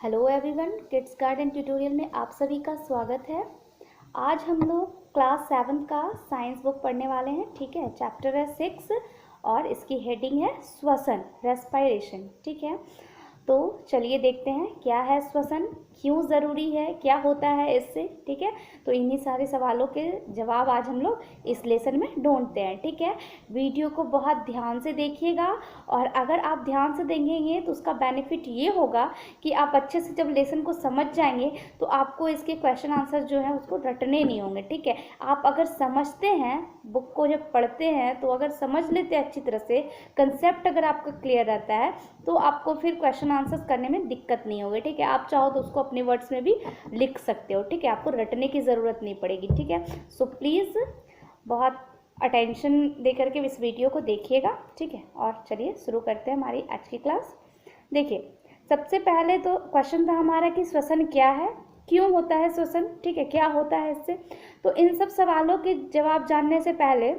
Hello everyone, kids garden tutorial में आप सभी का स्वागत है। आज हम लोग क्लास 7 का साइंस बुक पढ़ने वाले हैं। ठीक है, चैप्टर है 6 और इसकी हेडिंग है श्वसन, रेस्पिरेशन। ठीक है, तो चलिए देखते हैं क्या है श्वसन, क्यों ज़रूरी है, क्या होता है इससे। ठीक है, तो इन्हीं सारे सवालों के जवाब आज हम लोग इस लेसन में ढूंढते हैं। ठीक है, वीडियो को बहुत ध्यान से देखिएगा और अगर आप ध्यान से देखेंगे तो उसका बेनिफिट ये होगा कि आप अच्छे से जब लेसन को समझ जाएंगे तो आपको इसके क्वेश्चन आंसर जो है उसको रटने नहीं होंगे। ठीक है, आप अगर समझते हैं, बुक को जब पढ़ते हैं तो अगर समझ लेते हैं अच्छी तरह से, कंसेप्ट अगर आपका क्लियर रहता है तो आपको फिर क्वेश्चन आंसर्स करने में दिक्कत नहीं होगी। ठीक है, आप चाहो तो उसको अपने वर्ड्स में भी लिख सकते हो। ठीक है, आपको रटने की ज़रूरत नहीं पड़ेगी। ठीक है, सो प्लीज़ बहुत अटेंशन दे करके इस वीडियो को देखिएगा। ठीक है, और चलिए शुरू करते हैं हमारी आज की क्लास। देखिए, सबसे पहले तो क्वेश्चन था हमारा कि श्वसन क्या है, क्यों होता है श्वसन। ठीक है, क्या होता है इससे। तो इन सब सवालों के जवाब जानने से पहले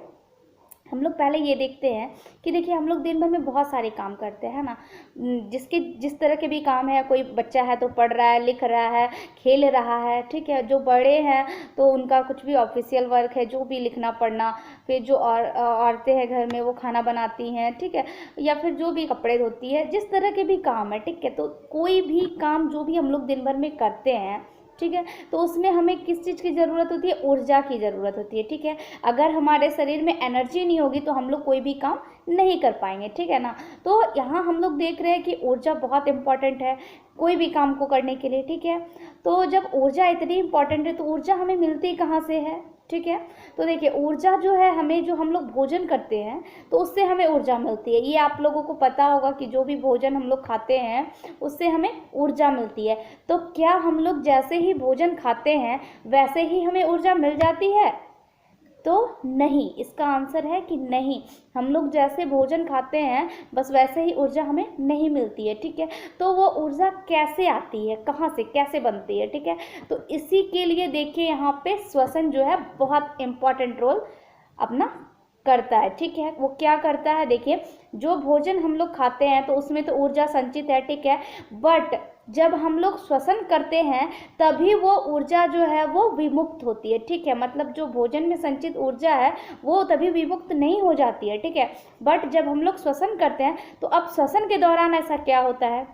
हम लोग पहले ये देखते हैं कि देखिए, हम लोग दिन भर में बहुत सारे काम करते हैं ना, जिस तरह के भी काम है। कोई बच्चा है तो पढ़ रहा है, लिख रहा है, खेल रहा है। ठीक है, जो बड़े हैं तो उनका कुछ भी ऑफिशियल वर्क है, जो भी लिखना पढ़ना। फिर जो औरतें हैं घर में वो खाना बनाती हैं। ठीक है, या फिर जो भी कपड़े धोती है, जिस तरह के भी काम है। ठीक है, तो कोई भी काम जो भी हम लोग दिन भर में करते हैं, ठीक है, तो उसमें हमें किस चीज़ की ज़रूरत होती है, ऊर्जा की ज़रूरत होती है। ठीक है, अगर हमारे शरीर में एनर्जी नहीं होगी तो हम लोग कोई भी काम नहीं कर पाएंगे। ठीक है ना, तो यहाँ हम लोग देख रहे हैं कि ऊर्जा बहुत इंपॉर्टेंट है कोई भी काम को करने के लिए। ठीक है, तो जब ऊर्जा इतनी इंपॉर्टेंट है तो ऊर्जा हमें मिलती कहाँ से है। ठीक है, तो देखिए, ऊर्जा जो है हमें, जो हम लोग भोजन करते हैं तो उससे हमें ऊर्जा मिलती है। ये आप लोगों को पता होगा कि जो भी भोजन हम लोग खाते हैं उससे हमें ऊर्जा मिलती है। तो क्या हम लोग जैसे ही भोजन खाते हैं वैसे ही हमें ऊर्जा मिल जाती है? तो नहीं, इसका आंसर है कि नहीं। हम लोग जैसे भोजन खाते हैं बस वैसे ही ऊर्जा हमें नहीं मिलती है। ठीक है, तो वो ऊर्जा कैसे आती है, कहाँ से, कैसे बनती है। ठीक है, तो इसी के लिए देखिए यहाँ पे श्वसन जो है बहुत इम्पॉर्टेंट रोल अपना करता है। ठीक है, वो क्या करता है, देखिए, जो भोजन हम लोग खाते हैं तो उसमें तो ऊर्जा संचित है। ठीक है, बट जब हम लोग श्वसन करते हैं तभी वो ऊर्जा जो है वो विमुक्त होती है। ठीक है, मतलब जो भोजन में संचित ऊर्जा है वो तभी विमुक्त नहीं हो जाती है। ठीक है, बट जब हम लोग श्वसन करते हैं तो अब श्वसन के दौरान ऐसा क्या होता है,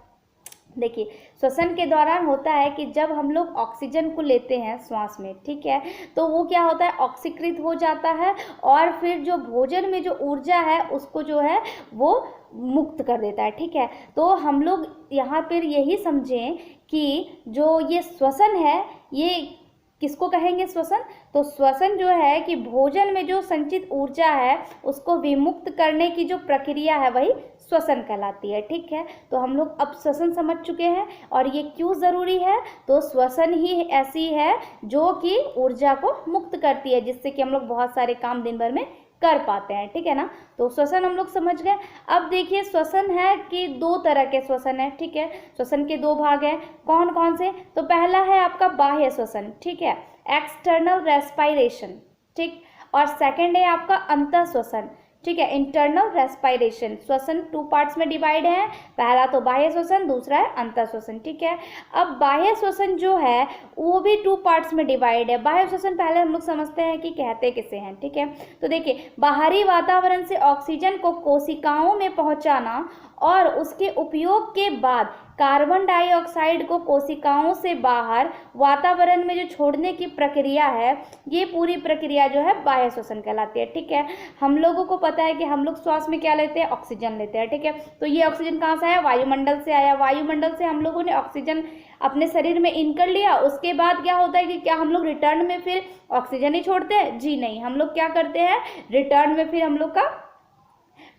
देखिए, श्वसन के दौरान होता है कि जब हम लोग ऑक्सीजन को लेते हैं श्वास में, ठीक है, तो वो क्या होता है, ऑक्सीकृत हो जाता है और फिर जो भोजन में जो ऊर्जा है उसको जो है वो मुक्त कर देता है। ठीक है, तो हम लोग यहाँ पर यही समझें कि जो ये श्वसन है ये किसको कहेंगे श्वसन। तो श्वसन जो है कि भोजन में जो संचित ऊर्जा है उसको विमुक्त करने की जो प्रक्रिया है वही श्वसन कहलाती है। ठीक है, तो हम लोग अब श्वसन समझ चुके हैं और ये क्यों ज़रूरी है। तो श्वसन ही ऐसी है जो कि ऊर्जा को मुक्त करती है, जिससे कि हम लोग बहुत सारे काम दिन भर में कर पाते हैं। ठीक है ना, तो श्वसन हम लोग समझ गए। अब देखिए, श्वसन है कि दो तरह के श्वसन है। ठीक है, श्वसन के दो भाग हैं, कौन कौन से। तो पहला है आपका बाह्य श्वसन, ठीक है, एक्सटर्नल रेस्पिरेशन। ठीक, और सेकंड है आपका अंतः श्वसन, ठीक है, इंटरनल रेस्पिरेशन। श्वसन 2 पार्ट्स में डिवाइड है, पहला तो बाह्य श्वसन, दूसरा है अंतः श्वसन। ठीक है, अब बाह्य श्वसन जो है वो भी 2 पार्ट्स में डिवाइड है। बाह्य श्वसन पहले हम लोग समझते हैं कि कहते किसे हैं। ठीक है, तो देखिए, बाहरी वातावरण से ऑक्सीजन को कोशिकाओं में पहुंचाना और उसके उपयोग के बाद कार्बन डाइऑक्साइड को कोशिकाओं से बाहर वातावरण में जो छोड़ने की प्रक्रिया है, ये पूरी प्रक्रिया जो है बाह्य श्वसन कहलाती है। ठीक है, हम लोगों को पता है कि हम लोग श्वास में क्या लेते हैं, ऑक्सीजन लेते हैं। ठीक है, तो ये ऑक्सीजन कहाँ से आया, वायुमंडल से आया। वायुमंडल से हम लोगों ने ऑक्सीजन अपने शरीर में इन कर लिया। उसके बाद क्या होता है कि क्या हम लोग रिटर्न में फिर ऑक्सीजन ही छोड़ते हैं? जी नहीं, हम लोग क्या करते हैं, रिटर्न में फिर हम लोग का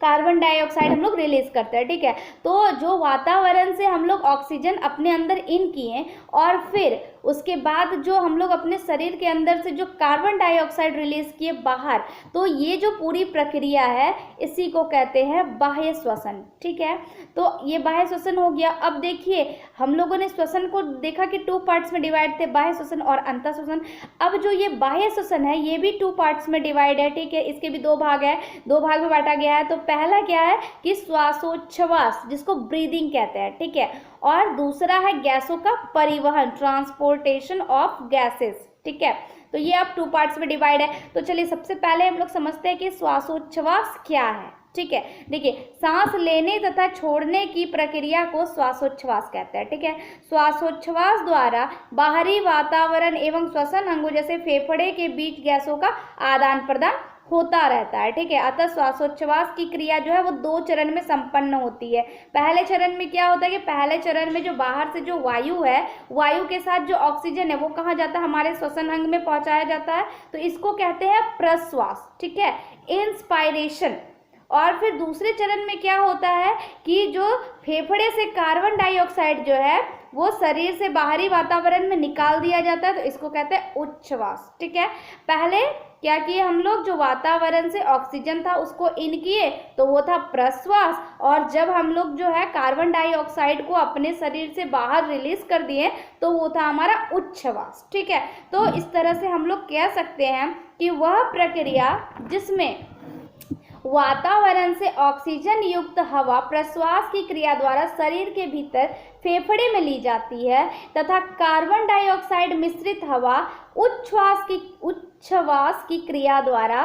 कार्बन डाइऑक्साइड हम लोग रिलीज करते हैं। ठीक है, तो जो वातावरण से हम लोग ऑक्सीजन अपने अंदर इन किए और फिर उसके बाद जो हम लोग अपने शरीर के अंदर से जो कार्बन डाइऑक्साइड रिलीज किए बाहर, तो ये जो पूरी प्रक्रिया है इसी को कहते हैं बाह्य श्वसन। ठीक है, तो ये बाह्य श्वसन हो गया। अब देखिए, हम लोगों ने श्वसन को देखा कि 2 पार्ट्स में डिवाइड थे, बाह्य श्वसन और अंतः श्वसन। अब जो ये बाह्य श्वसन है ये भी 2 पार्ट्स में डिवाइड है। ठीक है, इसके भी 2 भाग है, 2 भाग में बांटा गया है। तो पहला क्या है कि श्वासोच्छ्वास, जिसको ब्रीदिंग कहते हैं। ठीक है, और दूसरा है गैसों का परिवहन, ट्रांसपोर्टेशन ऑफ गैसेस, ठीक है। तो ये अब 2 पार्ट्स में डिवाइड है। तो चलिए सबसे पहले हम लोग समझते हैं कि श्वासोच्छ्वास क्या है, ठीक है। देखिए, सांस लेने तथा छोड़ने की प्रक्रिया को श्वासोच्छ्वास कहते हैं, ठीक है। श्वासोच्छ्वास द्वारा बाहरी वातावरण एवं श्वसन अंगों जैसे फेफड़े के बीच गैसों का आदान प्रदान होता रहता है, ठीक है। अतः श्वासोच्छ्वास की क्रिया जो है वो 2 चरण में संपन्न होती है। पहले चरण में क्या होता है कि पहले चरण में जो बाहर से जो वायु है, वायु के साथ जो ऑक्सीजन है वो कहाँ जाता है, हमारे श्वसन अंग में पहुंचाया जाता है, तो इसको कहते हैं प्रश्वास, ठीक है, इंस्पायरेशन। और फिर दूसरे चरण में क्या होता है कि जो फेफड़े से कार्बन डाइऑक्साइड जो है वो शरीर से बाहरी वातावरण में निकाल दिया जाता है, तो इसको कहते हैं उच्छ्वास, ठीक है। पहले क्या किए हम लोग, जो वातावरण से ऑक्सीजन था उसको इन किए तो वो था प्रश्वास, और जब हम लोग जो है कार्बन डाइऑक्साइड को अपने शरीर से बाहर रिलीज कर दिए तो वो था हमारा उच्छ्वास, ठीक है। तो इस तरह से हम लोग कह सकते हैं कि वह प्रक्रिया जिसमें वातावरण से ऑक्सीजन युक्त हवा प्रश्वास की क्रिया द्वारा शरीर के भीतर फेफड़े में ली जाती है तथा कार्बन डाइऑक्साइड मिश्रित हवा उच्छ्वास की क्रिया द्वारा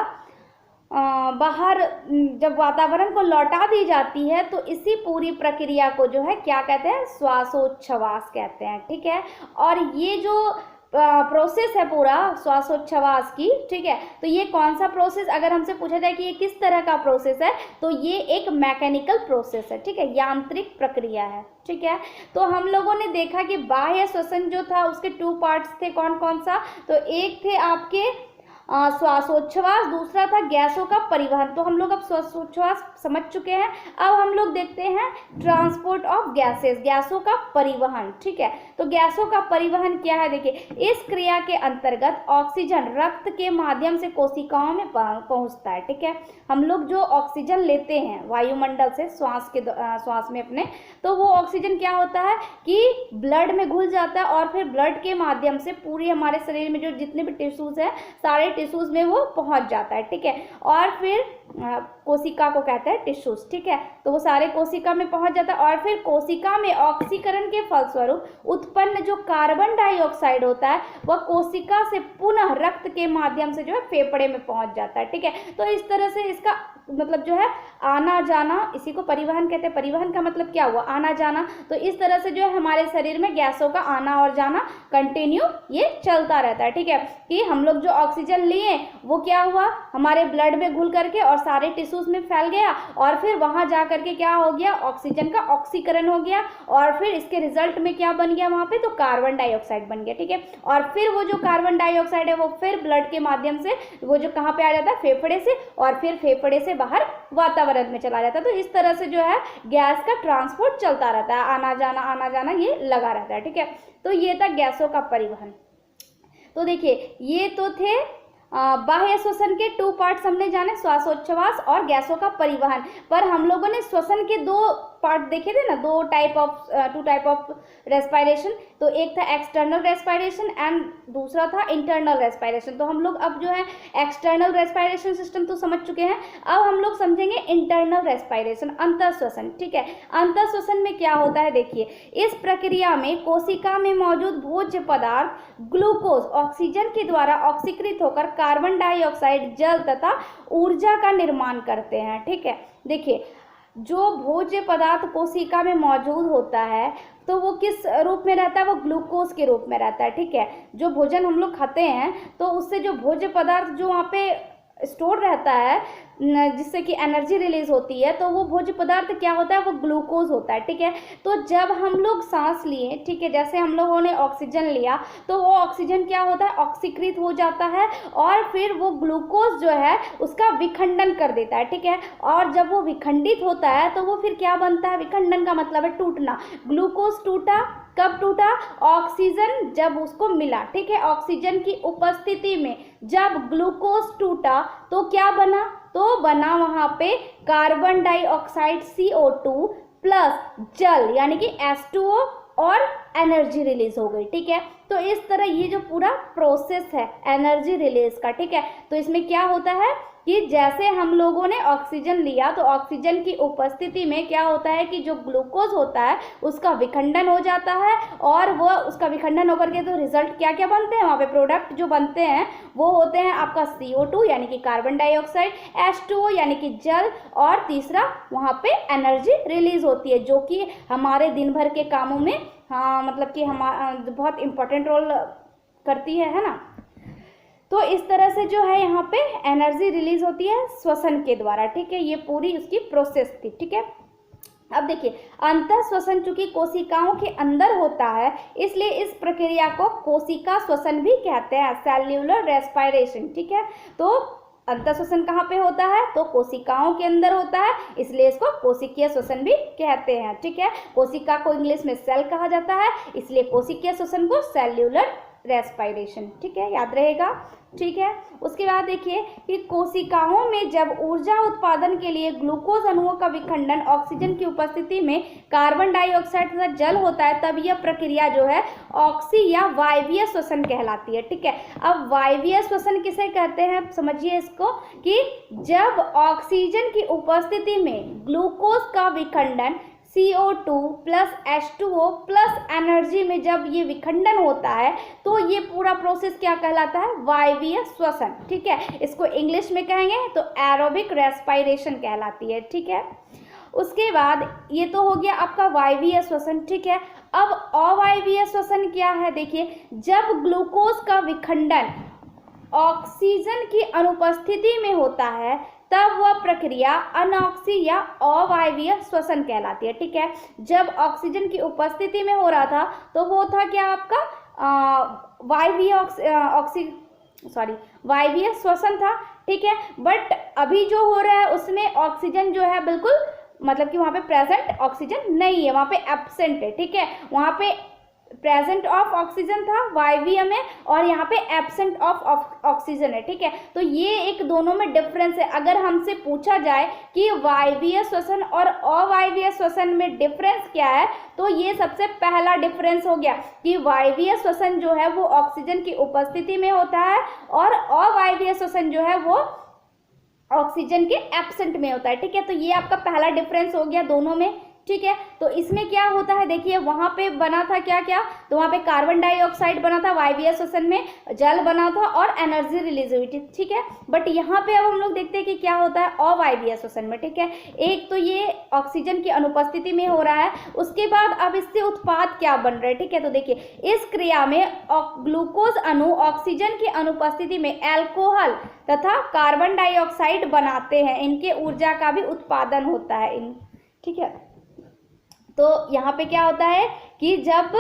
बाहर जब वातावरण को लौटा दी जाती है, तो इसी पूरी प्रक्रिया को जो है क्या कहते हैं, श्वासोच्छ्वास कहते हैं, ठीक है। और ये जो प्रोसेस है पूरा श्वासोच्छ्वास की, ठीक है, तो ये कौन सा प्रोसेस, अगर हमसे पूछा जाए कि ये किस तरह का प्रोसेस है, तो ये एक मैकेनिकल प्रोसेस है, ठीक है, यांत्रिक प्रक्रिया है, ठीक है। तो हम लोगों ने देखा कि बाह्य श्वसन जो था उसके 2 पार्ट्स थे, कौन कौन सा, तो एक थे आपके श्वासोच्छ्वास, दूसरा था गैसों का परिवहन। तो हम लोग अब श्वासोच्छ्वास समझ चुके हैं। अब हम लोग देखते हैं ट्रांसपोर्ट ऑफ गैसेस, गैसों का परिवहन, ठीक है। तो गैसों का परिवहन क्या है, देखिए, इस क्रिया के अंतर्गत ऑक्सीजन रक्त के माध्यम से कोशिकाओं में पहुंचता है, ठीक है। हम लोग जो ऑक्सीजन लेते हैं वायुमंडल से श्वास में अपने, तो वो ऑक्सीजन क्या होता है कि ब्लड में घुल जाता है और फिर ब्लड के माध्यम से पूरी हमारे शरीर में जो जितने भी टिश्यूज हैं सारे टिश्यूज में वो पहुंच जाता है, ठीक है। और फिर कोशिका को कहते हैं टिश्यूज, ठीक है। तो वो सारे कोशिका में पहुंच जाता है और फिर कोशिका में ऑक्सीकरण के फलस्वरूप उत्पन्न जो कार्बन डाइऑक्साइड होता है वह कोशिका से पुनः रक्त के माध्यम से जो है फेफड़े में पहुंच जाता है, ठीक है। तो इस तरह से इसका मतलब जो है आना जाना, इसी को परिवहन कहते हैं। परिवहन का मतलब क्या हुआ, आना जाना। तो इस तरह से जो है हमारे शरीर में गैसों का आना और जाना कंटिन्यू ये चलता रहता है, ठीक है। कि हम लोग जो ऑक्सीजन लिए वो क्या हुआ, हमारे ब्लड में घुल करके और सारे टिश्यूज में फैल गया और फिर वहां जा करके क्या हो गया, ऑक्सीजन का ऑक्सीकरण हो गया और फिर इसके रिजल्ट में क्या बन गया वहां पे, तो कार्बन डाइऑक्साइड बन गया, ठीक है। और फिर वो जो कार्बन डाइऑक्साइड है वो फिर ब्लड के माध्यम से वो जो कहाँ पे आ जाता है, फेफड़े से, और फिर फेफड़े से बाहर वातावरण में चला जाता है। तो इस तरह से जो है गैस का ट्रांसपोर्ट चलता रहता है, आना जाना ये लगा रहता है, ठीक है। तो ये था गैसों का परिवहन। तो देखिए, ये तो थे बाह्य श्वसन के 2 पार्ट्स हमने जाने, श्वासोच्छ्वास और गैसों का परिवहन। पर हम लोगों ने श्वसन के 2 पार्ट देखे थे ना, 2 टाइप ऑफ रेस्पायरेशन। तो एक था एक्सटर्नल रेस्पायरेशन एंड दूसरा था इंटरनल रेस्पायरेशन। तो हम लोग अब जो है एक्सटर्नल रेस्पायरेशन सिस्टम तो समझ चुके हैं, अब हम लोग समझेंगे इंटरनल रेस्पायरेशन, अंतःश्वसन, ठीक है। अंतःश्वसन में क्या होता है, देखिए, इस प्रक्रिया में कोशिका में मौजूद भोज्य पदार्थ ग्लूकोज ऑक्सीजन के द्वारा ऑक्सीकृत होकर कार्बन डाइऑक्साइड, जल तथा ऊर्जा का निर्माण करते हैं, ठीक है। देखिए, जो भोज्य पदार्थ कोशिका में मौजूद होता है तो वो किस रूप में रहता है, वो ग्लूकोज के रूप में रहता है, ठीक है। जो भोजन हम लोग खाते हैं तो उससे जो भोज्य पदार्थ जो वहाँ पे स्टोर रहता है जिससे कि एनर्जी रिलीज होती है, तो वो भोज्य पदार्थ क्या होता है, वो ग्लूकोज होता है, ठीक है। तो जब हम लोग सांस लिए, ठीक है, जैसे हम लोगों ने ऑक्सीजन लिया तो वो ऑक्सीजन क्या होता है, ऑक्सीकृत हो जाता है और फिर वो ग्लूकोज जो है उसका विखंडन कर देता है, ठीक है। और जब वो विखंडित होता है तो वो फिर क्या बनता है, विखंडन का मतलब है टूटना। ग्लूकोज टूटा, कब टूटा, ऑक्सीजन जब उसको मिला, ठीक है। ऑक्सीजन की उपस्थिति में जब ग्लूकोज टूटा तो क्या बना, तो बना वहां पे कार्बन डाइऑक्साइड CO2 प्लस जल यानी कि H2O और एनर्जी रिलीज हो गई, ठीक है। तो इस तरह ये जो पूरा प्रोसेस है एनर्जी रिलीज का, ठीक है, तो इसमें क्या होता है कि जैसे हम लोगों ने ऑक्सीजन लिया तो ऑक्सीजन की उपस्थिति में क्या होता है कि जो ग्लूकोज होता है उसका विखंडन हो जाता है, और वो उसका विखंडन होकर के तो रिजल्ट क्या क्या बनते हैं, वहाँ पे प्रोडक्ट जो बनते हैं वो होते हैं आपका CO2 यानी कि कार्बन डाइऑक्साइड, H2O यानी कि जल, और तीसरा वहाँ पे एनर्जी रिलीज होती है जो कि हमारे दिन भर के कामों में हाँ मतलब कि बहुत इंपॉर्टेंट रोल करती है ना। तो इस तरह से जो है यहाँ पे एनर्जी रिलीज होती है श्वसन के द्वारा, ठीक है, ये पूरी उसकी प्रोसेस थी, ठीक है। अब देखिए अंतः श्वसन चूंकि कोशिकाओं के अंदर होता है इसलिए इस प्रक्रिया को कोशिका श्वसन भी कहते हैं, सेल्यूलर रेस्पिरेशन, ठीक है। तो अंतः श्वसन कहाँ पे होता है, तो कोशिकाओं के अंदर होता है, इसलिए इसको कोशिकीय श्वसन भी कहते हैं, ठीक है। कोशिका को इंग्लिश में सेल कहा जाता है, इसलिए कोशिकीय श्वसन को सेल्यूलर रेस्पिरेशन, ठीक है, याद रहेगा, ठीक है। उसके बाद देखिए कि कोशिकाओं में जब ऊर्जा उत्पादन के लिए ग्लूकोज अणुओं का विखंडन ऑक्सीजन की उपस्थिति में कार्बन डाइऑक्साइड तथा जल होता है तब यह प्रक्रिया जो है ऑक्सी या वायवीय श्वसन कहलाती है, ठीक है। अब वायवीय श्वसन किसे कहते हैं समझिए इसको, कि जब ऑक्सीजन की उपस्थिति में ग्लूकोज का विखंडन CO2 plus H2O plus energy में जब ये विखंडन होता है तो ये पूरा प्रोसेस क्या कहलाता है, वायवीय श्वसन, ठीक है। इसको इंग्लिश में कहेंगे तो एरोबिक रेस्पिरेशन कहलाती है, ठीक है। उसके बाद ये तो हो गया आपका वायवीय श्वसन, ठीक है। अब अवायवीय श्वसन क्या है, देखिए जब ग्लूकोज का विखंडन ऑक्सीजन की अनुपस्थिति में होता है तब वह प्रक्रिया अनऑक्सी या अवायवीय श्वसन कहलाती है, ठीक है। जब ऑक्सीजन की उपस्थिति में हो रहा था तो वो था क्या आपका वायवीय श्वसन था, ठीक है। बट अभी जो हो रहा है उसमें ऑक्सीजन जो है बिल्कुल मतलब कि वहाँ पे प्रेजेंट ऑक्सीजन नहीं है, वहाँ पे एब्सेंट है, ठीक है। वहाँ पे प्रेजेंट ऑफ ऑक्सीजन था वायवीय में और यहाँ पे एब्सेंट ऑफ ऑक्सीजन है, ठीक है। तो ये एक दोनों में डिफरेंस है। अगर हमसे पूछा जाए कि वायवीय श्वसन और अवायवीय श्वसन में डिफरेंस क्या है तो ये सबसे पहला डिफरेंस हो गया कि वायवीय श्वसन जो है वो ऑक्सीजन की उपस्थिति में होता है और अवायवीय श्वसन जो है वो ऑक्सीजन के एब्सेंट में होता है, ठीक है। तो ये आपका पहला डिफरेंस हो गया दोनों में, ठीक है। तो इसमें क्या होता है देखिए वहां पे बना था क्या क्या, तो वहां पे कार्बन डाइऑक्साइड बना था वायवीय श्वसन में, जल बना था और एनर्जी रिलीज हुई थी, ठीक है। बट यहाँ पे अब हम लोग देखते हैं कि क्या होता है अवायवीय श्वसन में, ठीक है। एक तो ये ऑक्सीजन की अनुपस्थिति में हो रहा है, उसके बाद अब इससे उत्पाद क्या बन रहा है, ठीक है। तो देखिए इस क्रिया में ग्लूकोज अणु ऑक्सीजन की अनुपस्थिति में एल्कोहल तथा कार्बन डाइऑक्साइड बनाते हैं, इनके ऊर्जा का भी उत्पादन होता है, ठीक है। तो यहाँ पे क्या होता है कि जब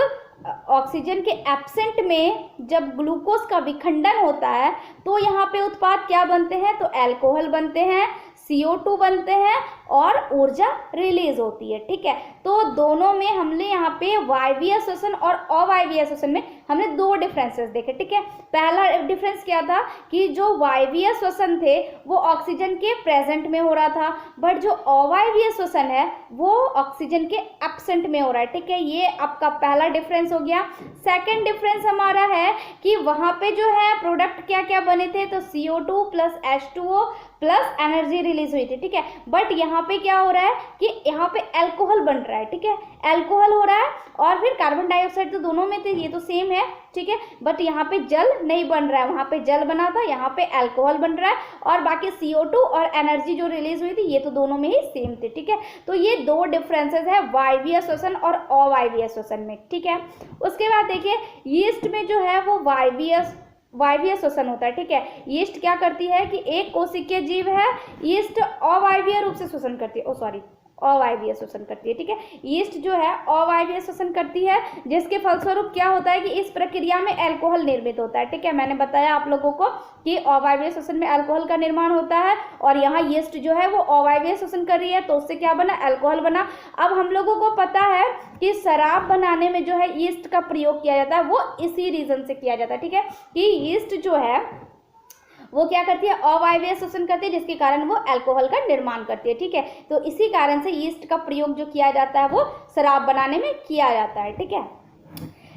ऑक्सीजन के एब्सेंट में जब ग्लूकोज का विखंडन होता है तो यहाँ पे उत्पाद क्या बनते हैं, तो एल्कोहल बनते हैं, CO2 बनते हैं और ऊर्जा रिलीज होती है, ठीक है। तो दोनों में हमने यहाँ पे वायवीय श्वसन और अवायवीय श्वसन में हमने दो डिफरेंसेस देखे, ठीक है। पहला डिफरेंस क्या था कि जो वायवीय श्वसन थे वो ऑक्सीजन के प्रेजेंट में हो रहा था, बट जो अवायवीय श्वसन है वो ऑक्सीजन के एब्सेंट में हो रहा है, ठीक है। ये आपका पहला डिफरेंस हो गया। सेकेंड डिफरेंस हमारा है कि वहाँ पे जो है प्रोडक्ट क्या क्या बने थे, तो CO2 plus H2O plus energy release हुई थी, ठीक है। बट यहाँ पे क्या हो रहा है कि यहाँ पे एल्कोहल बन रहा है, ठीक है, एल्कोहल हो रहा है और फिर कार्बन डाइऑक्साइड तो दोनों में थे, ये तो सेम है, ठीक है। बट यहाँ पे जल नहीं बन रहा है, वहाँ पे जल बना था, यहाँ पे एल्कोहल बन रहा है और बाकी CO2 और एनर्जी जो रिलीज हुई थी ये तो दोनों में ही सेम थे, ठीक है। तो ये दो डिफरेंसेस है वायवीय श्वसन और अवायवीय श्वसन में, ठीक है। उसके बाद देखिए यीस्ट में जो है वो वायवीय श्वसन होता है, ठीक है। यीस्ट क्या करती है कि एक कोशिकीय जीव है, यीस्ट अवायवीय रूप से श्वसन करती है, अवायवीय श्वसन करती है, ठीक है। यीस्ट जो है अवायवीय श्वसन करती है जिसके फलस्वरूप क्या होता है कि इस प्रक्रिया में अल्कोहल निर्मित होता है, ठीक है। मैंने बताया आप लोगों को कि अवायवीय श्वसन में अल्कोहल का निर्माण होता है और यहाँ यीस्ट जो है वो अवायवीय श्वसन कर रही है तो उससे क्या बना, अल्कोहल बना। अब हम लोगों को पता है कि शराब बनाने में जो है यीस्ट का प्रयोग किया जाता है वो इसी रीजन से किया जाता है, ठीक है, कि यीस्ट जो है वो क्या करती है, अवायवीय श्वसन करती है जिसके कारण वो अल्कोहल का निर्माण करती है, ठीक है। तो इसी कारण से यीस्ट का प्रयोग जो किया जाता है वो शराब बनाने में किया जाता है, ठीक है।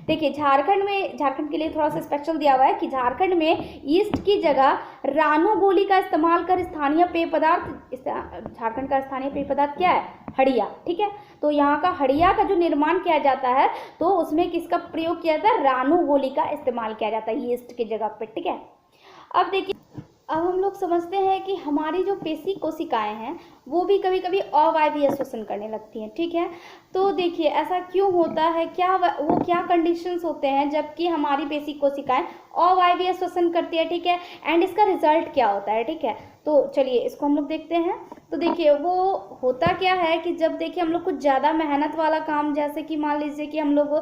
देखिए झारखंड के लिए थोड़ा सा स्पेशल दिया हुआ है कि झारखंड में ईस्ट की जगह रानू गोली का इस्तेमाल कर स्थानीय पेय पदार्थ, झारखंड का स्थानीय पेय पदार्थ क्या है, हड़िया, ठीक है। तो यहाँ का हड़िया का जो निर्माण किया जाता है तो उसमें किसका प्रयोग किया जाता है, रानू गोली का इस्तेमाल किया जाता है ईस्ट की जगह पे, ठीक है। अब देखिए, अब हम लोग समझते हैं कि हमारी जो पेशी कोशिकाएं हैं वो भी कभी कभी अवायवीय श्वसन करने लगती हैं, ठीक है। तो देखिए ऐसा क्यों होता है, क्या कंडीशंस होते हैं जबकि हमारी पेशी कोशिकाएं अवायवीय श्वसन करती है, ठीक है, एंड इसका रिजल्ट क्या होता है, ठीक है। तो चलिए इसको हम लोग देखते हैं। तो देखिए वो होता क्या है कि जब देखिए हम लोग कुछ ज़्यादा मेहनत वाला काम, जैसे कि मान लीजिए कि हम लोग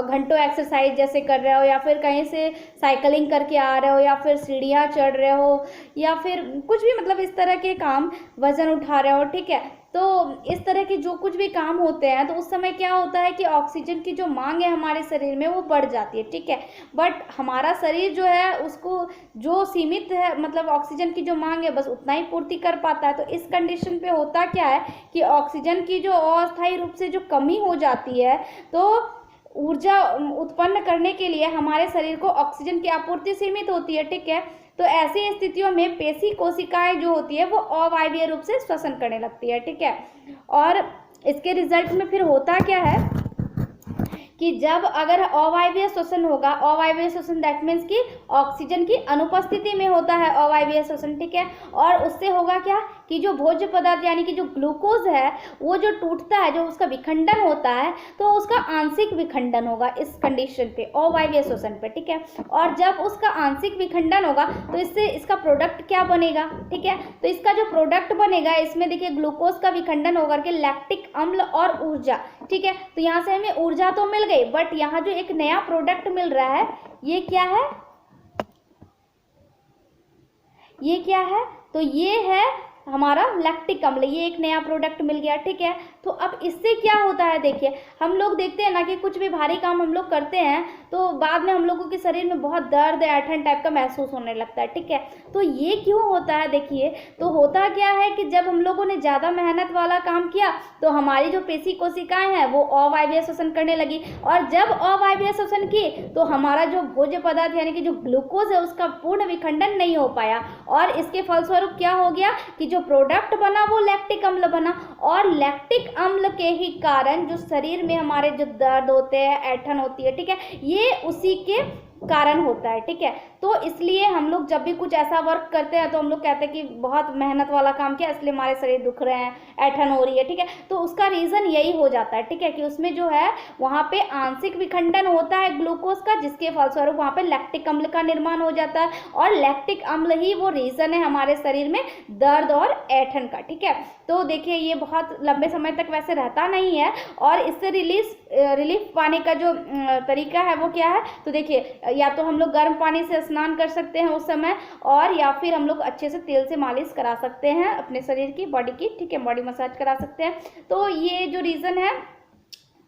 घंटों एक्सरसाइज जैसे कर रहे हो, या फिर कहीं से साइकिलिंग करके आ रहे हो, या फिर सीढ़ियाँ चढ़ रहे हो, या फिर कुछ भी मतलब इस तरह के काम, वजन उठा रहे हो, ठीक है। तो इस तरह के जो कुछ भी काम होते हैं तो उस समय क्या होता है कि ऑक्सीजन की जो मांग है हमारे शरीर में वो बढ़ जाती है, ठीक है। बट हमारा शरीर जो है उसको जो सीमित है, मतलब ऑक्सीजन की जो मांग है बस उतना ही पूर्ति कर पाता है। तो इस कंडीशन पे होता क्या है कि ऑक्सीजन की जो अस्थायी रूप से जो कमी हो जाती है तो ऊर्जा उत्पन्न करने के लिए हमारे शरीर को ऑक्सीजन की आपूर्ति सीमित होती है, ठीक है। तो ऐसी स्थितियों में पेशी कोशिकाएं जो होती है वो अवायवीय रूप से श्वसन करने लगती है, ठीक है। और इसके रिजल्ट में फिर होता क्या है कि जब अगर अवायवीय श्वसन होगा, अवायवीय श्वसन दैट मीन्स कि ऑक्सीजन की अनुपस्थिति में होता है अवायवीय श्वसन, ठीक है। और उससे होगा क्या कि जो भोज्य पदार्थ यानी कि जो ग्लूकोज है वो जो टूटता है, जो उसका विखंडन होता है तो उसका आंशिक विखंडन होगा इस कंडीशन पे, अवायवीय श्वसन पे, ठीक है। और जब उसका आंशिक विखंडन होगा तो इससे इसका प्रोडक्ट क्या बनेगा, ठीक है। तो इसका जो प्रोडक्ट बनेगा इसमें देखिए ग्लूकोज का विखंडन होकर के लैक्टिक अम्ल और ऊर्जा, ठीक है। तो यहाँ से हमें ऊर्जा तो मिल गई, बट यहाँ जो एक नया प्रोडक्ट मिल रहा है ये क्या है, ये क्या है, तो ये है हमारा लैक्टिक अम्ल, ये एक नया प्रोडक्ट मिल गया, ठीक है। तो अब इससे क्या होता है, देखिए हम लोग देखते हैं ना कि कुछ भी भारी काम हम लोग करते हैं तो बाद में हम लोगों के शरीर में बहुत दर्द ऐंठन टाइप का महसूस होने लगता है, ठीक है। तो ये क्यों होता है, देखिए तो होता क्या है कि जब हम लोगों ने ज़्यादा मेहनत वाला काम किया तो हमारी जो पेशी कोशिकाएं हैं वो अवायवीय श्वसन करने लगी, और जब अवायवीय श्वसन की तो हमारा जो भोज्य पदार्थ यानी कि जो ग्लूकोज है उसका पूर्ण विखंडन नहीं हो पाया, और इसके फलस्वरूप क्या हो गया कि जो प्रोडक्ट बना वो लैक्टिक अम्ल बना, और लैक्टिक अम्ल के ही कारण जो शरीर में हमारे जो दर्द होते हैं, ऐंठन होती है, ठीक है, ये उसी के कारण होता है, ठीक है। तो इसलिए हम लोग जब भी कुछ ऐसा वर्क करते हैं तो हम लोग कहते हैं कि बहुत मेहनत वाला काम किया इसलिए हमारे शरीर दुख रहे हैं, ऐंठन हो रही है, ठीक है। तो उसका रीज़न यही हो जाता है, ठीक है, कि उसमें जो है वहाँ पे आंशिक विखंडन होता है ग्लूकोज का, जिसके फलस्वरूप वहाँ पे लैक्टिक अम्ल का निर्माण हो जाता है, और लैक्टिक अम्ल ही वो रीज़न है हमारे शरीर में दर्द और ऐंठन का, ठीक है। तो देखिए ये बहुत लंबे समय तक वैसे रहता नहीं है, और इससे रिलीफ पाने का जो तरीका है वो क्या है, तो देखिए या तो हम लोग गर्म पानी से स्नान कर सकते हैं उस समय, और या फिर हम लोग अच्छे से तेल से मालिश करा सकते हैं अपने शरीर की, बॉडी की, ठीक है, बॉडी मसाज करा सकते हैं। तो ये जो रीज़न है,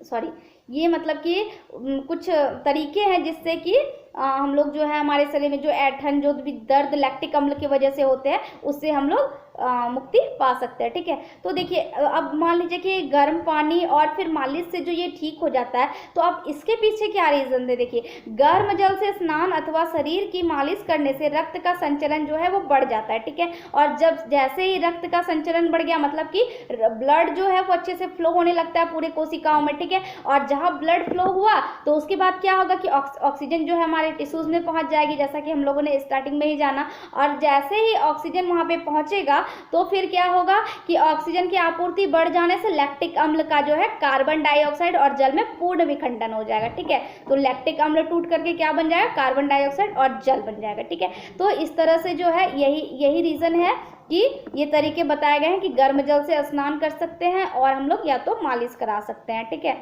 सॉरी, ये मतलब कि कुछ तरीके हैं जिससे कि हम लोग जो है हमारे शरीर में जो ऐंठन, जो भी दर्द लैक्टिक अम्ल की वजह से होते हैं उससे हम लोग मुक्ति पा सकते हैं, ठीक है। तो देखिए अब मान लीजिए कि गर्म पानी और फिर मालिश से जो ये ठीक हो जाता है, तो अब इसके पीछे क्या रीज़न है, देखिए गर्म जल से स्नान अथवा शरीर की मालिश करने से रक्त का संचरण जो है वो बढ़ जाता है, ठीक है। और जब जैसे ही रक्त का संचरण बढ़ गया मतलब कि ब्लड जो है वो अच्छे से फ्लो होने लगता है पूरे कोशिकाओं में, ठीक है। और जहाँ ब्लड फ्लो हुआ तो उसके बाद क्या होगा कि ऑक्सीजन जो है हमारे टिश्यूज में पहुँच जाएगी, जैसा कि हम लोगों ने स्टार्टिंग में ही जाना। और जैसे ही ऑक्सीजन वहाँ पे पहुँचेगा तो फिर क्या होगा कि ऑक्सीजन की आपूर्ति बढ़ जाने से लैक्टिक अम्ल का जो है कार्बन डाइऑक्साइड और जल में पूर्ण विखंडन हो जाएगा, ठीक है। तो लैक्टिक अम्ल टूट करके क्या बन जाएगा, कार्बन डाइऑक्साइड और जल बन जाएगा, ठीक है। तो इस तरह से जो है यही रीज़न है कि ये तरीके बताए गए हैं कि गर्म जल से स्नान कर सकते हैं और हम लोग या तो मालिश करा सकते हैं, ठीक है।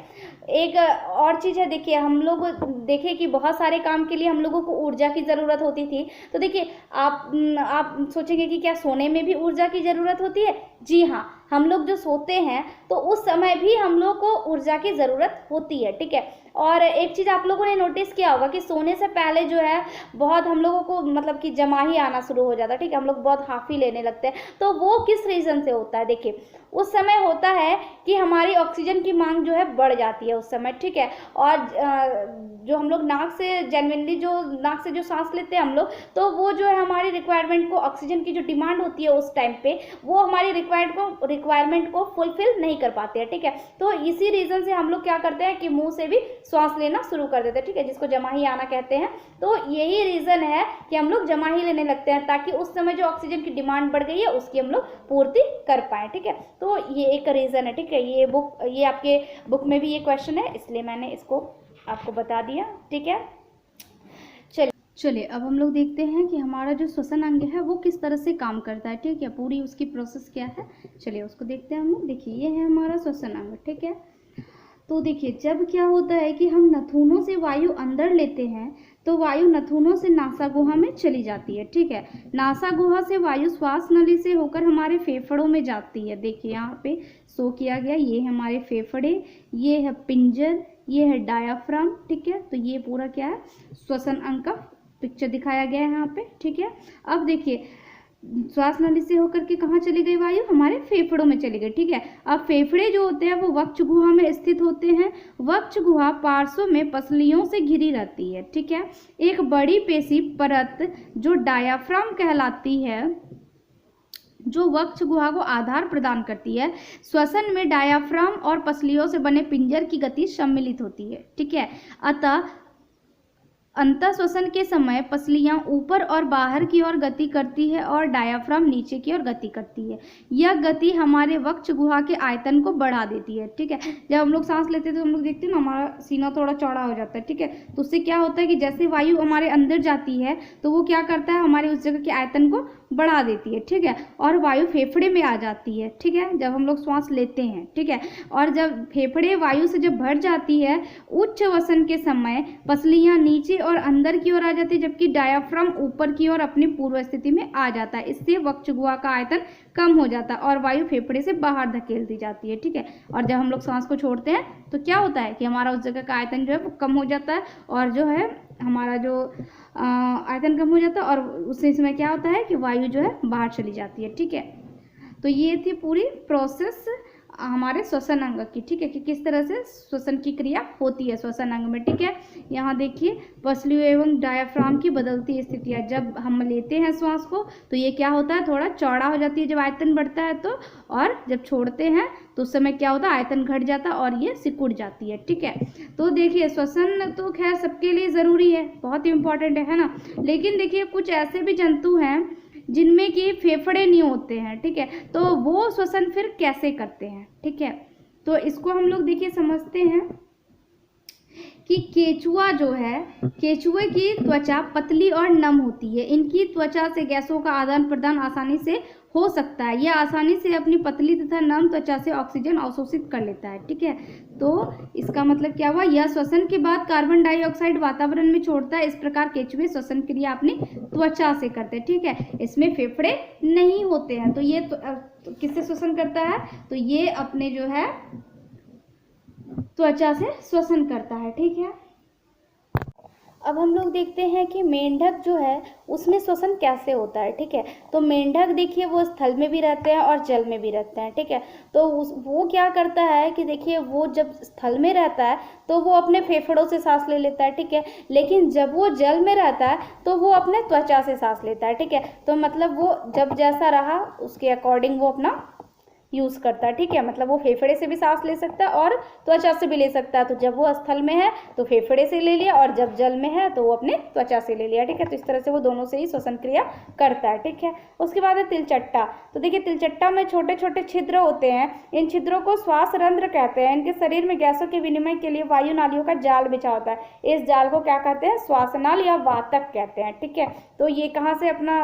एक और चीज़ है, देखिए हम लोग देखें कि बहुत सारे काम के लिए हम लोगों को ऊर्जा की ज़रूरत होती थी। तो देखिए आप सोचेंगे कि क्या सोने में भी ऊर्जा की ज़रूरत होती है? जी हाँ, हम लोग जो सोते हैं तो उस समय भी हम लोग को ऊर्जा की ज़रूरत होती है, ठीक है। और एक चीज़ आप लोगों ने नोटिस किया होगा कि सोने से पहले जो है बहुत हम लोगों को मतलब कि जमाही आना शुरू हो जाता है, ठीक है, हम लोग बहुत हाफी लेने लगते हैं। तो वो किस रीज़न से होता है? देखिए उस समय होता है कि हमारी ऑक्सीजन की मांग जो है बढ़ जाती है उस समय, ठीक है। और जो हम लोग नाक से जेन्युइनली जो नाक से जो सांस लेते हैं हम लोग, तो वो जो है हमारी रिक्वायरमेंट को, ऑक्सीजन की जो डिमांड होती है उस टाइम पे, वो हमारी रिक्वायरमेंट को फुलफिल नहीं कर पाते हैं, ठीक है। तो इसी रीज़न से हम लोग क्या करते हैं कि मुंह से भी सांस लेना शुरू कर देते हैं, ठीक है, जिसको जमाही आना कहते हैं। तो यही रीज़न है कि हम लोग जमाही लेने लगते हैं, ताकि उस समय जो ऑक्सीजन की डिमांड बढ़ गई है उसकी हम लोग पूर्ति कर पाएँ, ठीक है। तो ये एक रीज़न है, ठीक है। ये आपके बुक में भी ये क्वेश्चन है, इसलिए मैंने इसको आपको बता दिया, ठीक है। चलिए अब हम लोग देखते हैं कि हमारा जो श्वसन अंग है वो किस तरह से काम करता है, ठीक है, पूरी उसकी प्रोसेस क्या है। चलिए उसको देखते हैं हम लोग। देखिए ये है हमारा श्वसन अंग, ठीक है। तो देखिए जब क्या होता है कि हम नथुनों से वायु अंदर लेते हैं तो वायु नथुनों से नासा गुहा में चली जाती है, ठीक है। नासा गुहा से वायु श्वास नली से होकर हमारे फेफड़ों में जाती है। देखिए यहाँ पे शो किया गया, ये है हमारे फेफड़े, ये है पिंजर, ये है डायाफ्राम, ठीक है। तो ये पूरा क्या है, श्वसन अंग का पिक्चर दिखाया गया है यहाँ पे, ठीक है। अब देखिए श्वास नली से होकर के कहाँ चली गई वायु, हमारे फेफड़ों में चली गई, ठीक है। अब फेफड़े जो होते हैं वो वक्ष गुहा में स्थित होते हैं। वक्ष गुहा पार्श्व में पसलियों से घिरी रहती है, ठीक है। एक बड़ी पेशी परत जो डायाफ्राम कहलाती है, जो वक्ष गुहा को आधार प्रदान करती है। श्वसन में डायाफ्राम और पसलियों से बने पिंजर की गति सम्मिलित होती है, ठीक है। अतः अंतः श्वसन के समय पसलियां ऊपर और बाहर की ओर गति करती है और डायाफ्राम नीचे की ओर गति करती है। यह गति हमारे वक्ष गुहा के आयतन को बढ़ा देती है, ठीक है। जब हम लोग सांस लेते हैं तो हम लोग देखते हैं ना हमारा सीना थोड़ा चौड़ा हो जाता है, ठीक है। तो उससे क्या होता है कि जैसे वायु हमारे अंदर जाती है तो वो क्या करता है, हमारे उस जगह के आयतन को बढ़ा देती है, ठीक है। और वायु फेफड़े में आ जाती है, ठीक है, जब हम लोग श्वास लेते हैं, ठीक है। और जब फेफड़े वायु से जब भर जाती है, उच्च वसन के समय पसलियां नीचे और अंदर की ओर आ जाती है, जबकि डायाफ्राम ऊपर की ओर अपनी पूर्व स्थिति में आ जाता है। इससे वक्ष गुहा का आयतन कम हो जाता है और वायु फेफड़े से बाहर धकेल दी जाती है, ठीक है। और जब हम लोग सांस को छोड़ते हैं तो क्या होता है कि हमारा उस जगह का आयतन जो है वो कम हो जाता है, और जो है हमारा जो आयतन कम हो जाता है, और उसी समय क्या होता है कि वायु जो है बाहर चली जाती है, ठीक है। तो ये थी पूरी प्रोसेस हमारे श्वसन अंग की, ठीक है, कि किस तरह से श्वसन की क्रिया होती है श्वसन अंग में, ठीक है। यहाँ देखिए पसलियों एवं डायाफ्राम की बदलती स्थितियाँ। जब हम लेते हैं श्वास को तो ये क्या होता है, थोड़ा चौड़ा हो जाती है जब आयतन बढ़ता है तो, और जब छोड़ते हैं तो उस समय क्या होता है, आयतन घट जाता है और ये सिकुड़ जाती है, ठीक है। तो देखिए श्वसन तो खैर सबके लिए ज़रूरी है, बहुत ही इंपॉर्टेंट है ना। लेकिन देखिए कुछ ऐसे भी जंतु हैं जिनमें कि फेफड़े नहीं होते हैं, ठीक है, तो वो श्वसन फिर कैसे करते हैं, ठीक है। तो इसको हम लोग देखिए समझते हैं कि केचुआ जो है, केचुए की त्वचा पतली और नम होती है। इनकी त्वचा से गैसों का आदान प्रदान आसानी से हो सकता है। यह आसानी से अपनी पतली तथा नम त्वचा से ऑक्सीजन अवशोषित कर लेता है, ठीक है। तो इसका मतलब क्या हुआ, यह श्वसन के बाद कार्बन डाइऑक्साइड वातावरण में छोड़ता है। इस प्रकार केचुए श्वसन क्रिया अपनी त्वचा से करते हैं, ठीक है। इसमें फेफड़े नहीं होते हैं, तो ये तो किससे श्वसन करता है, तो ये अपने जो है त्वचा से श्वसन करता है, ठीक है। अब हम लोग देखते हैं कि मेंढक जो है उसमें श्वसन कैसे होता है, ठीक है। तो मेंढक देखिए वो स्थल में भी रहते हैं और जल में भी रहते हैं, ठीक है। तो वो क्या करता है कि देखिए वो जब स्थल में रहता है तो वो अपने फेफड़ों से सांस ले लेता है, ठीक है। लेकिन जब वो जल में रहता है तो वो अपने त्वचा से सांस लेता है, ठीक है। तो मतलब वो जब जैसा रहा उसके अकॉर्डिंग वो अपना यूज़ करता है, ठीक है। मतलब वो फेफड़े से भी सांस ले सकता है और त्वचा से भी ले सकता है। तो जब वो स्थल में है तो फेफड़े से ले लिया, और जब जल में है तो वो अपने त्वचा से ले लिया, ठीक है। तो इस तरह से वो दोनों से ही श्वसन क्रिया करता है, ठीक है। उसके बाद है तिलचट्टा। तो देखिए तिलचट्टा में छोटे छोटे छिद्र होते हैं। इन छिद्रों को श्वास रंध्र कहते हैं। इनके शरीर में गैसों के विनिमय के लिए वायु नालियों का जाल बिछा होता है। इस जाल को क्या कहते हैं, श्वासनाल या वातक कहते हैं, ठीक है। तो ये कहाँ से अपना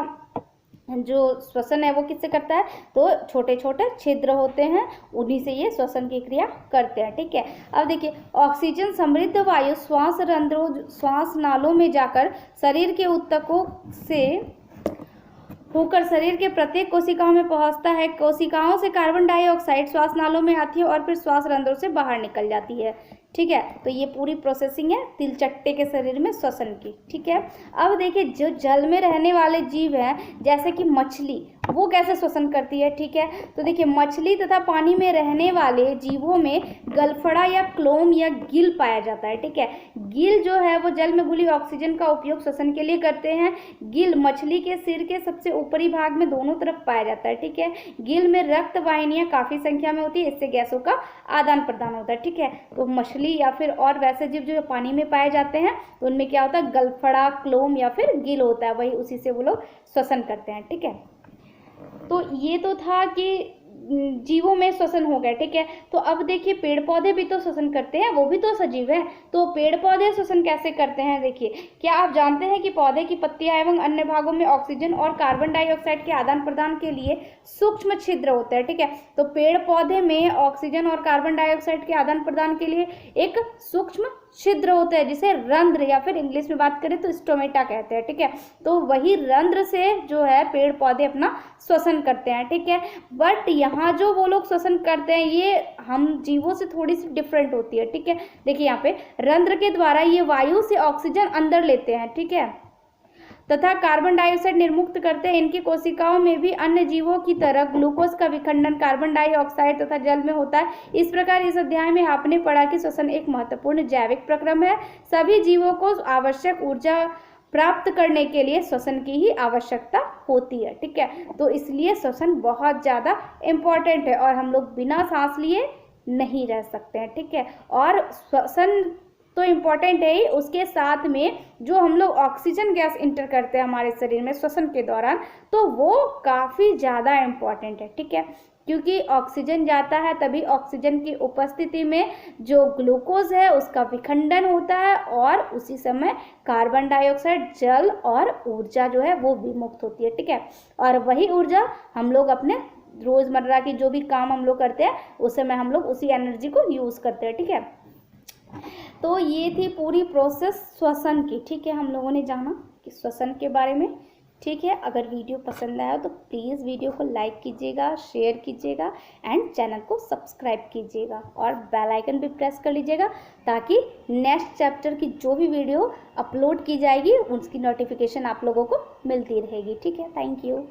जो श्वसन है वो किससे करता है, तो छोटे छोटे छिद्र होते हैं, उन्हीं से ये श्वसन की क्रिया करते हैं, ठीक है। अब देखिए ऑक्सीजन समृद्ध वायु श्वास रंध्रों, श्वास नालों में जाकर शरीर के ऊतकों से होकर शरीर के प्रत्येक कोशिकाओं में पहुंचता है। कोशिकाओं से कार्बन डाइऑक्साइड श्वास नालों में आती है और फिर श्वास रंध्रों से बाहर निकल जाती है। ठीक है। तो ये पूरी प्रोसेसिंग है तिलचट्टे के शरीर में श्वसन की, ठीक है। अब देखिए जो जल में रहने वाले जीव हैं जैसे कि मछली, वो कैसे श्वसन करती है, ठीक है। तो देखिए मछली तथा पानी में रहने वाले जीवों में गलफड़ा या क्लोम या गिल पाया जाता है, ठीक है। गिल जो है वो जल में घुली ऑक्सीजन का उपयोग श्वसन के लिए करते हैं। गिल मछली के सिर के सबसे ऊपरी भाग में दोनों तरफ पाया जाता है, ठीक है। गिल में रक्त वाहिनियां काफी संख्या में होती है, इससे गैसों का आदान प्रदान होता है, ठीक है। तो मछली या फिर और वैसे जीव जो पानी में पाए जाते हैं तो उनमें क्या होता है, गलफड़ा, क्लोम या फिर गिल होता है, वही उसी से वो लोग श्वसन करते हैं, ठीक है। तो ये तो था कि जीवों में श्वसन हो गया, ठीक है। तो अब देखिए पेड़ पौधे भी तो श्वसन करते हैं, वो भी तो सजीव है। तो पेड़ पौधे श्वसन कैसे करते हैं, देखिए क्या आप जानते हैं कि पौधे की पत्तियां एवं अन्य भागों में ऑक्सीजन और कार्बन डाइऑक्साइड के आदान प्रदान के लिए सूक्ष्म छिद्र होते हैं, ठीक है। तो पेड़ पौधे में ऑक्सीजन और कार्बन डाइऑक्साइड के आदान प्रदान के लिए एक सूक्ष्म छिद्र होता है जिसे रंध्र या फिर इंग्लिश में बात करें तो स्टोमेटा कहते हैं, ठीक है। तो वही रंध्र से जो है पेड़ पौधे अपना श्वसन करते हैं, ठीक है। बट यहाँ जो वो लोग श्वसन करते हैं ये हम जीवों से थोड़ी सी डिफरेंट होती है, ठीक है। देखिए यहाँ पे रंध्र के द्वारा ये वायु से ऑक्सीजन अंदर लेते हैं, ठीक है, तथा कार्बन डाइऑक्साइड निर्मुक्त करते हैं। इनकी कोशिकाओं में भी अन्य जीवों की तरह ग्लूकोज का विखंडन कार्बन डाइऑक्साइड तथा जल में होता है। इस प्रकार इस अध्याय में आपने पढ़ा कि श्वसन एक महत्वपूर्ण जैविक प्रक्रम है। सभी जीवों को आवश्यक ऊर्जा प्राप्त करने के लिए श्वसन की ही आवश्यकता होती है, ठीक है। तो इसलिए श्वसन बहुत ज़्यादा इम्पॉर्टेंट है और हम लोग बिना सांस लिए नहीं रह सकते हैं, ठीक है। और श्वसन तो इम्पॉर्टेंट है ही, उसके साथ में जो हम लोग ऑक्सीजन गैस इंटर करते हैं हमारे शरीर में श्वसन के दौरान, तो वो काफ़ी ज़्यादा इम्पॉर्टेंट है, ठीक है। क्योंकि ऑक्सीजन जाता है तभी ऑक्सीजन की उपस्थिति में जो ग्लूकोज है उसका विखंडन होता है और उसी समय कार्बन डाइऑक्साइड, जल और ऊर्जा जो है वो भी मुक्त होती है, ठीक है। और वही ऊर्जा हम लोग अपने रोज़मर्रा की जो भी काम हम लोग करते हैं उस समय हम लोग उसी एनर्जी को यूज़ करते हैं, ठीक है। तो ये थी पूरी प्रोसेस श्वसन की, ठीक है। हम लोगों ने जाना कि श्वसन के बारे में, ठीक है। अगर वीडियो पसंद आया तो प्लीज़ वीडियो को लाइक कीजिएगा, शेयर कीजिएगा एंड चैनल को सब्सक्राइब कीजिएगा और बेल आइकन भी प्रेस कर लीजिएगा ताकि नेक्स्ट चैप्टर की जो भी वीडियो अपलोड की जाएगी उसकी नोटिफिकेशन आप लोगों को मिलती रहेगी, ठीक है। Thank you.